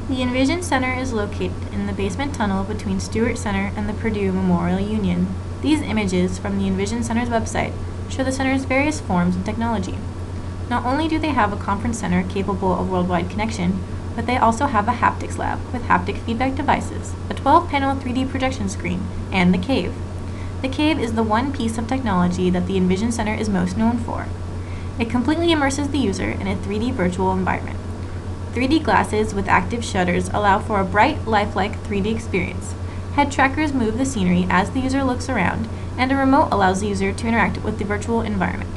The Envision Center is located in the basement tunnel between Stewart Center and the Purdue Memorial Union. These images from the Envision Center's website show the center's various forms and technology. Not only do they have a conference center capable of worldwide connection, but they also have a haptics lab with haptic feedback devices, a 12-panel 3D projection screen, and the cave. The cave is the one piece of technology that the Envision Center is most known for. It completely immerses the user in a 3D virtual environment. 3D glasses with active shutters allow for a bright, lifelike 3D experience. Head trackers move the scenery as the user looks around, and a remote allows the user to interact with the virtual environment.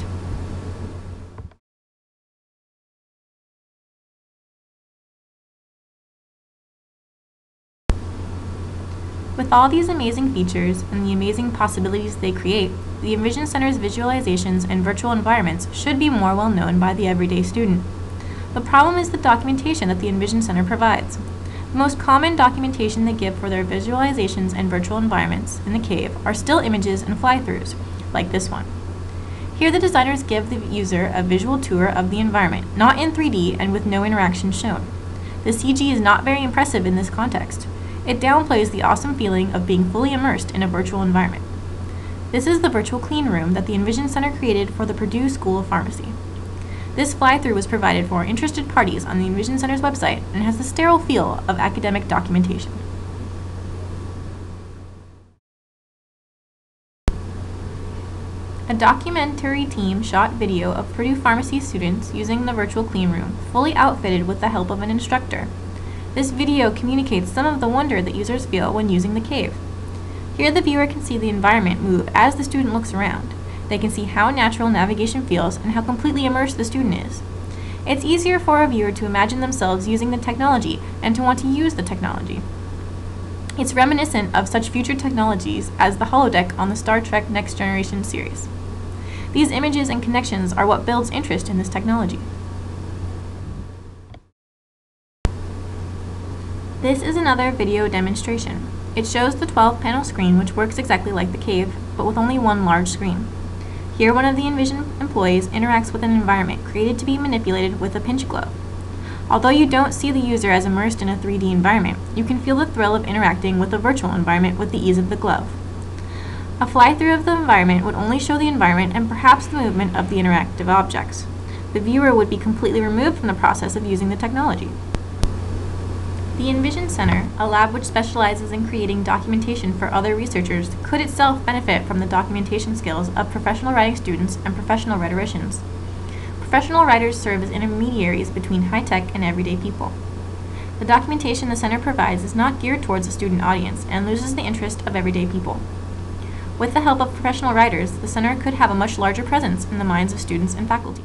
With all these amazing features and the amazing possibilities they create, the Envision Center's visualizations and virtual environments should be more well known by the everyday student. The problem is the documentation that the Envision Center provides. The most common documentation they give for their visualizations and virtual environments in the cave are still images and fly-throughs, like this one. Here the designers give the user a visual tour of the environment, not in 3D and with no interaction shown. The CG is not very impressive in this context. It downplays the awesome feeling of being fully immersed in a virtual environment. This is the virtual clean room that the Envision Center created for the Purdue School of Pharmacy. This fly-through was provided for interested parties on the Envision Center's website and has the sterile feel of academic documentation. A documentary team shot video of Purdue Pharmacy students using the virtual clean room, fully outfitted with the help of an instructor. This video communicates some of the wonder that users feel when using the cave. Here the viewer can see the environment move as the student looks around. They can see how natural navigation feels and how completely immersed the student is. It's easier for a viewer to imagine themselves using the technology and to want to use the technology. It's reminiscent of such future technologies as the holodeck on the Star Trek Next Generation series. These images and connections are what builds interest in this technology. This is another video demonstration. It shows the 12-panel screen, which works exactly like the cave, but with only one large screen. Here one of the Envision employees interacts with an environment created to be manipulated with a pinch glove. Although you don't see the user as immersed in a 3D environment, you can feel the thrill of interacting with a virtual environment with the ease of the glove. A fly-through of the environment would only show the environment and perhaps the movement of the interactive objects. The viewer would be completely removed from the process of using the technology. The Envision Center, a lab which specializes in creating documentation for other researchers, could itself benefit from the documentation skills of professional writing students and professional rhetoricians. Professional writers serve as intermediaries between high-tech and everyday people. The documentation the center provides is not geared towards a student audience and loses the interest of everyday people. With the help of professional writers, the center could have a much larger presence in the minds of students and faculty.